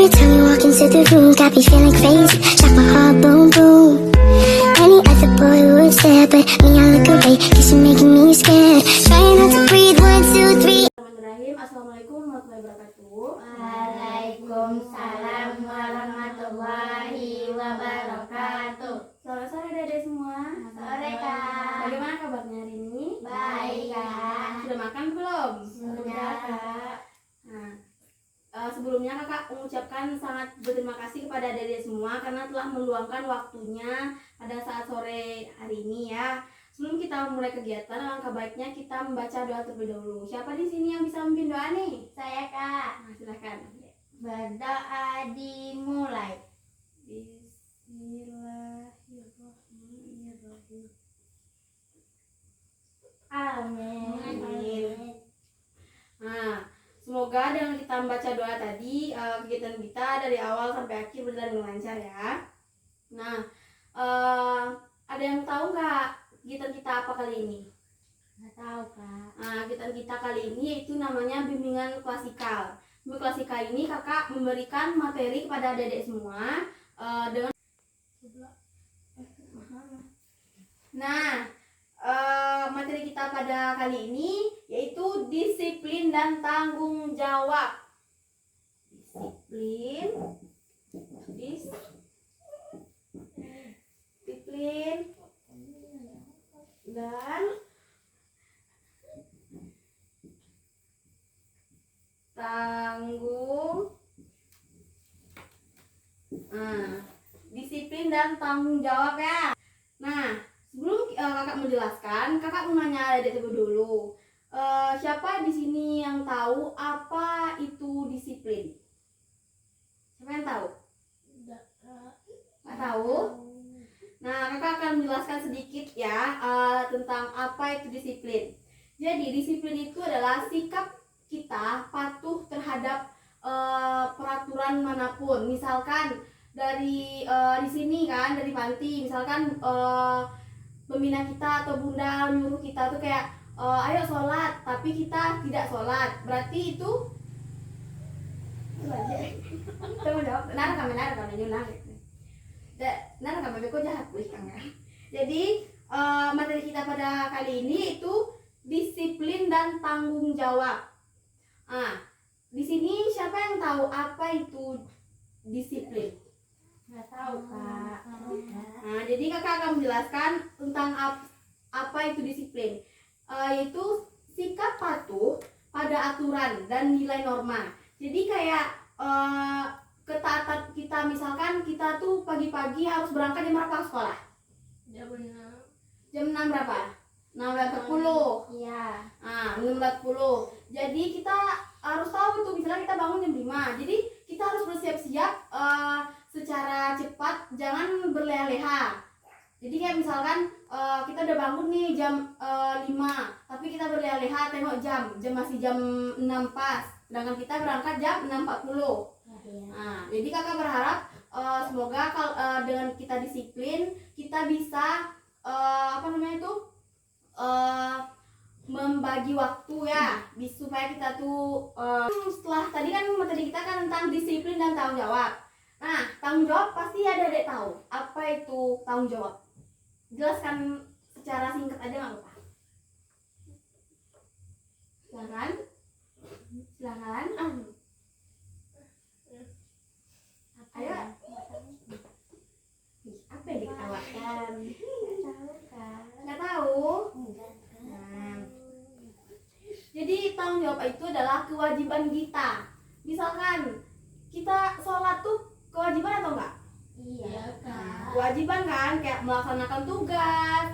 time you walk into the room, got me feeling crazy, like my heart boom boom. Any other boy would stare, but me I look away, cause you're making me scared. Trying not to breathe, 1, 2, 3. Bismillahirrahmanirrahim. Assalamualaikum warahmatullahi wabarakatuh. Waalaikumsalam warahmatullahi wabarakatuh. Selamat sore Dede semua. Sore, Kak. Bagaimana kabarnya hari ini? Baik, Kak. Sudah makan belum? Sudah, Kak. Sebelumnya kakak mengucapkan sangat berterima kasih kepada Dede semua karena telah meluangkan waktunya pada saat sore hari ini ya. Sebelum kita mulai kegiatan, alangkah baiknya kita membaca doa terlebih dahulu. Siapa di sini yang bisa memimpin doa nih? Saya, Kak. Nah, silakan. Berdoa dimulai. Bismillahirrahmanirrahim. Amin. Nah, semoga dengan kita membaca doa tadi, kegiatan kita dari awal sampai akhir berjalan dengan lancar ya. Nah, ada yang tahu nggak kegiatan kita apa kali ini? Nggak tahu, Kak. Nah, kegiatan kita kali ini yaitu namanya bimbingan klasikal. Bimbingan klasikal ini kakak memberikan materi kepada adik-adik semua dengan. Nah, materi kita pada kali ini yaitu disiplin dan tanggung jawab. Disiplin dan tanggung. Disiplin dan tanggung jawab ya. Nah, sebelum kakak menjelaskan, kakak mau nanya adik terlebih dulu. Siapa di sini yang tahu apa itu disiplin? Siapa yang tahu? Nggak tahu? Nah, kakak akan menjelaskan sedikit ya tentang apa itu disiplin. Jadi, disiplin itu adalah sikap kita patuh terhadap peraturan manapun. Misalkan dari di sini kan, dari panti, misalkan pembina kita atau bunda nyuruh kita tuh kayak ayo sholat, tapi kita tidak sholat, berarti itu tanggung jawab. Jadi materi kita pada kali ini itu disiplin dan tanggung jawab. Di sini siapa yang tahu apa itu disiplin? Nggak tahu, Kak. Nah, jadi kakak akan menjelaskan tentang apa itu disiplin, yaitu sikap patuh pada aturan dan nilai norma. Jadi kayak ketaatan kita, misalkan kita tuh pagi-pagi harus berangkat jam berapa ke sekolah? Jam 6 berapa? 6.40. Iya. 6.40. Jadi kita harus tahu itu, misalnya kita bangun jam 5. Jadi kita harus bersiap-siap secara cepat, jangan berleha-leha. Jadi kayak misalkan kita udah bangun nih jam 5, tapi kita berleha-leha tengok jam masih jam 6 pas. Sedangkan kita berangkat jam 6.40. Jadi kakak berharap semoga dengan kita disiplin, kita bisa membagi waktu ya, supaya kita tuh setelah tadi kan materi kita kan tentang disiplin dan tanggung jawab. Nah, tanggung jawab pasti ada adik tahu apa itu tanggung jawab. Jelaskan secara singkat aja nggak apa-apa. Silakan. Ayo. Apa yang diketawakan? Nggak tahu. Jadi tanggung jawab itu adalah kewajiban kita. Misalkan kita sholat tuh kewajiban atau enggak? Iya, Kak. Kewajiban kan, kayak melaksanakan tugas.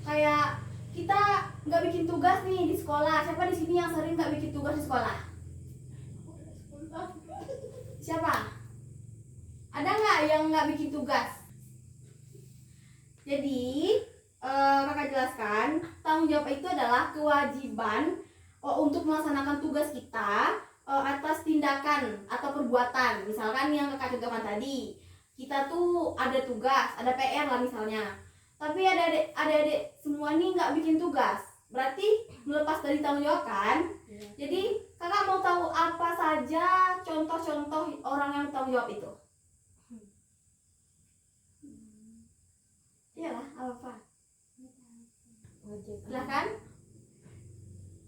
Kayak kita nggak bikin tugas nih di sekolah. Siapa di sini yang sering nggak bikin tugas di sekolah? Siapa? Ada nggak yang nggak bikin tugas? Jadi kakak jelaskan, tanggung jawab itu adalah kewajiban untuk melaksanakan tugas kita atas tindakan atau perbuatan. Misalkan yang kakak contohkan tadi, kita tuh ada tugas, ada PR lah misalnya, tapi ada adik semua nih nggak bikin tugas, berarti melepas dari tanggung jawab kan? Jadi Kakak mau tahu apa saja contoh-contoh orang yang bertanggung jawab itu? Iyalah, apa? Silahkan.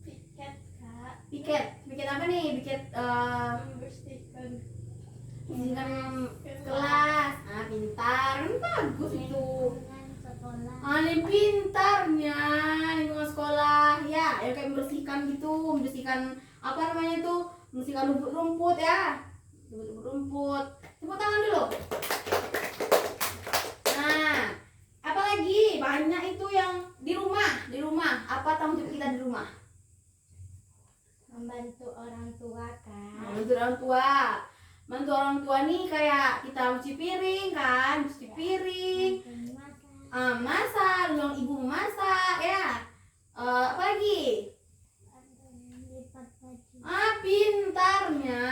Piket kak. Piket apa nih? Piket Membersihkan dengan kelas. Ah, pintar. Bagus itu. sekolah. Ah, ini pintarnya lingkungan sekolah. Ya, yang kayak membersihkan gitu, membersihkan apa namanya itu? Membersihkan rumput-rumput ya. Rumput-rumput. Tepuk tangan dulu. Nah, apalagi banyak itu yang di rumah. Apa tanggung jawab kita di rumah? Membantu orang tua kak. Bantu orang tua. Bantu orang tua nih kayak kita cuci piring kan, cuci piring, masak, nolong ibu masak ya. Apa lagi? Lipat baju. Pintarnya.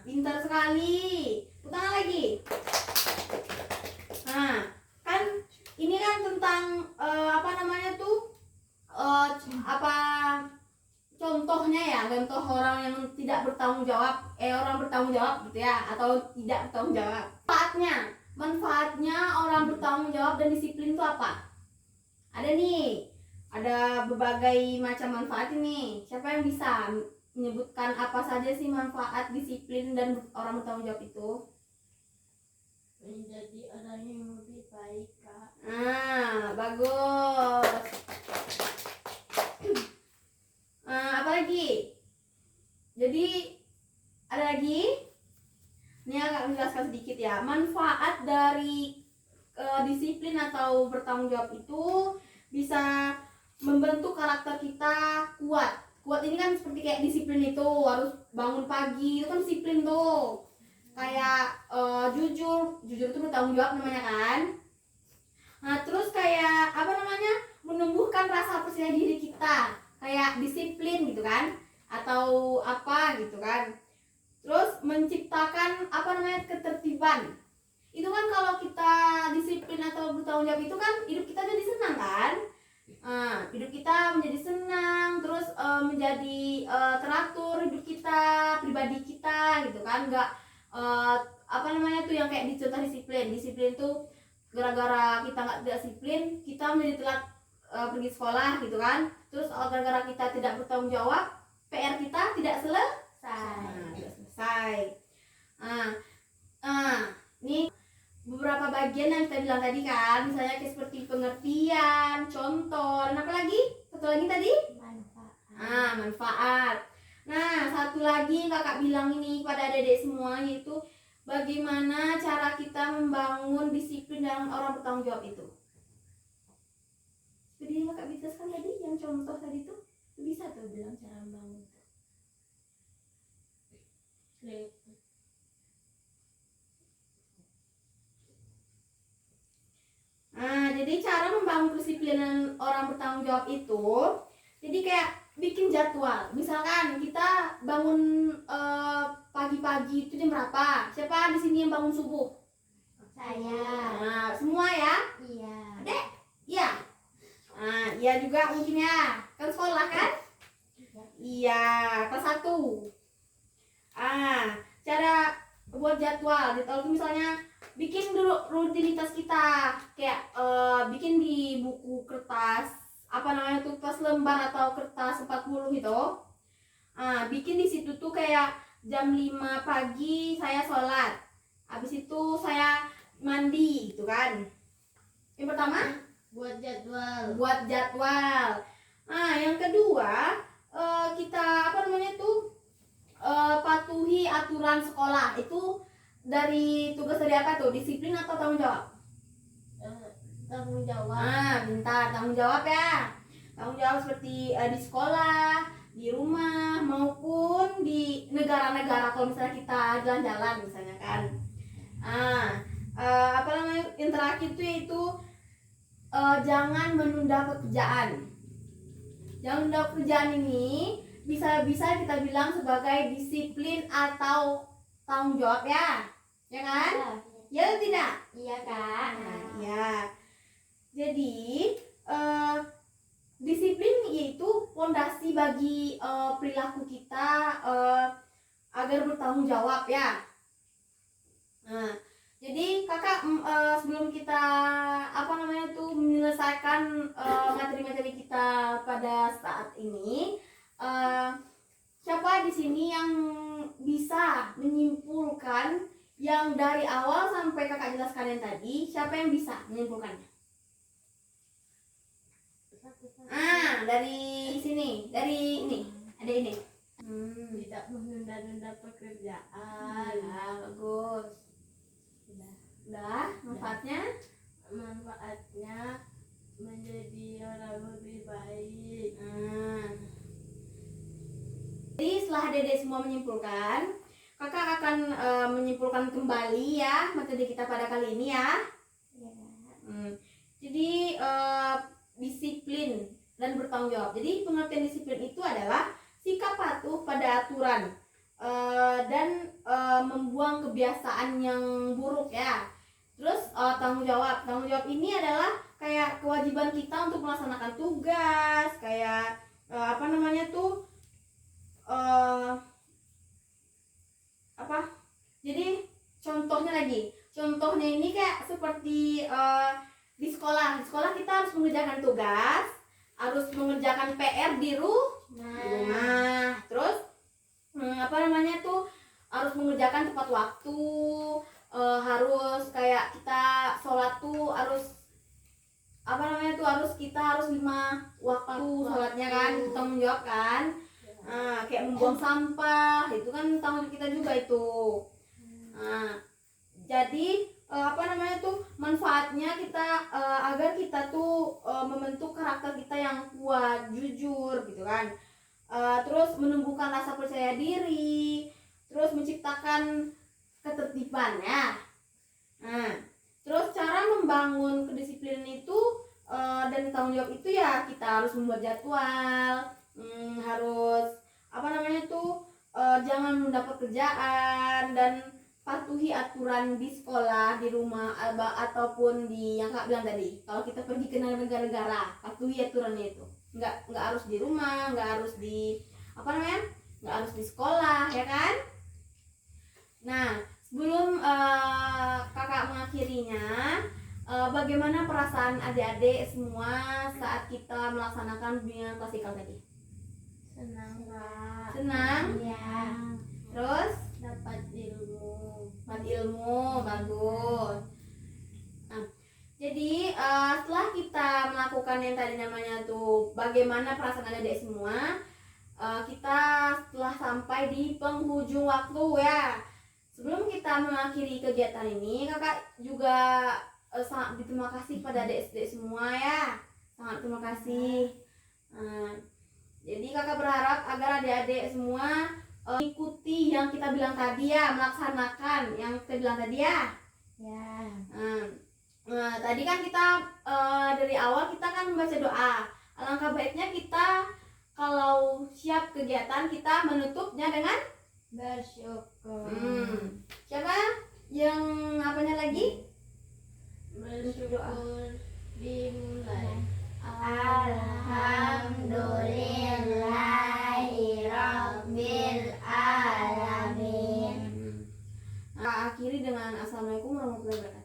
Pintar sekali. Utang lagi. Kan ini kan tentang apa namanya tuh? Apa contohnya ya, contoh orang yang tidak bertanggung jawab, orang bertanggung jawab gitu ya, atau tidak bertanggung jawab. Manfaatnya orang bertanggung jawab dan disiplin itu apa? Ada nih, ada berbagai macam manfaat ini. Siapa yang bisa menyebutkan apa saja sih manfaat disiplin dan orang bertanggung jawab itu? Menjadi orang yang lebih baik kak. Bagus. Apa lagi? Jadi ada lagi? Ini agak menjelaskan sedikit ya. Manfaat dari disiplin atau bertanggung jawab itu bisa membentuk karakter kita kuat. Kuat ini kan seperti kayak disiplin itu harus bangun pagi, itu kan disiplin tuh. Kayak jujur itu bertanggung jawab namanya kan. Nah, terus kayak apa namanya? Menumbuhkan rasa percaya diri kita, kayak disiplin gitu kan, atau apa gitu kan. Terus menciptakan apa namanya? Ketertiban. Itu kan kalau kita disiplin atau bertanggung jawab itu kan hidup kita jadi senang kan. Hidup kita menjadi senang, terus menjadi teratur hidup kita, pribadi kita gitu kan. Nggak apa namanya tuh yang kayak dicontoh disiplin tuh gara-gara kita nggak disiplin kita menjadi telat pergi sekolah gitu kan. Terus gara-gara kita tidak bertanggung jawab, PR kita tidak selesai. Ini beberapa bagian yang kita bilang tadi kan, misalnya kayak seperti pengertian, contoh, dan apa lagi? Satu lagi tadi? Manfaat. Nah, satu lagi kakak bilang ini kepada adik-adik semua, yaitu bagaimana cara kita membangun disiplin dalam orang bertanggung jawab itu. Jadi kakak bisa kan tadi yang contoh tadi tuh bisa tuh bilang cara membangun tuh. Jadi cara membangun kedisiplinan orang bertanggung jawab itu, jadi kayak bikin jadwal. Misalkan kita bangun pagi-pagi itu jam berapa? Siapa di sini yang bangun subuh? Saya. Semua ya? Iya. Adek? Iya. Iya juga mungkin ya. Kan sekolah kan? Iya, kelas 1. Cara buat jadwal. Jadwal itu misalnya bikin dulu rutinitas kita, kayak bikin di buku kertas apa namanya tuh, kertas lembar atau kertas 40 gitu. Bikin di situ tuh kayak jam 5 pagi saya sholat, habis itu saya mandi gitu kan. Yang pertama Buat jadwal. Yang kedua kita apa namanya tuh patuhi aturan sekolah. Itu dari tugas dari apa tuh? Disiplin atau tanggung jawab? Tanggung jawab. Bentar, tanggung jawab ya. Tanggung jawab seperti di sekolah, di rumah, maupun di negara-negara kalau misalnya kita jalan-jalan misalnya kan. Apa namanya? Yang terakhir tuh yaitu jangan menunda pekerjaan. Jangan menunda pekerjaan ini bisa kita bilang sebagai disiplin atau tanggung jawab ya. Ya kan? Ya atau tidak? Iya kak. Ya. Jadi disiplin yaitu pondasi bagi perilaku kita agar bertanggung jawab ya. Nah, jadi kakak sebelum kita menyelesaikan materi-materi kita pada saat ini, siapa di sini yang bisa menyimpulkan yang dari awal sampai kakak jelaskan yang tadi? Siapa yang bisa menyimpulkannya? Dari sini, dari ini, ada ini. Tidak menunda-nunda pekerjaan. Bagus. Udah, manfaatnya? Manfaatnya menjadi orang lebih baik. Jadi setelah Dede semua menyimpulkan, kakak akan menyimpulkan kembali ya materi kita pada kali ini ya. Jadi disiplin dan bertanggung jawab. Jadi pengertian disiplin itu adalah sikap patuh pada aturan dan membuang kebiasaan yang buruk ya. Terus tanggung jawab ini adalah kayak kewajiban kita untuk melaksanakan tugas, kayak jadi contohnya ini kayak seperti di sekolah kita harus mengerjakan tugas, harus mengerjakan PR di rumah, terus harus mengerjakan tepat waktu, harus kayak kita sholat tuh harus harus 5 waktu sholatnya kan, itu tanggung jawab kan. Kayak membuang sampah itu kan tanggung jawab kita juga itu. Jadi manfaatnya kita agar kita tuh membentuk karakter kita yang kuat, jujur gitu kan. Terus menumbuhkan rasa percaya diri, terus menciptakan ketertiban ya. Terus cara membangun kedisiplinan itu dan tanggung jawab itu ya kita harus membuat jadwal, harus jangan menunda pekerjaan dan patuhi aturan di sekolah, di rumah, ataupun di yang Kak bilang tadi. Kalau kita pergi ke negara-negara, patuhi aturannya itu. Nggak harus di rumah, nggak harus di nggak harus di sekolah ya kan. Nah, sebelum kakak mengakhirinya, bagaimana perasaan adik-adik semua saat kita melaksanakan bimbingan klasikal tadi? Senang, Kak. Senang? Ya. Terus Dapat ilmu. Bagus. Nah, jadi setelah kita melakukan yang tadi namanya tuh bagaimana perasaan adik-adik semua, kita setelah sampai di penghujung waktu ya. Sebelum kita mengakhiri kegiatan ini, kakak juga sangat berterima kasih pada adik-adik semua ya. Sangat terima kasih. Jadi kakak berharap agar adik-adik semua ikuti yang kita bilang tadi ya, melaksanakan yang kita bilang tadi ya. Ya. Tadi kan kita dari awal kita kan membaca doa. Alangkah baiknya kita kalau siap kegiatan kita menutupnya dengan Bersyukur. Siapa yang apanya lagi? Bersyukur dimulai. Alhamdulillahirabbil alamin. Akhiri dengan assalamualaikum warahmatullahi wabarakatuh.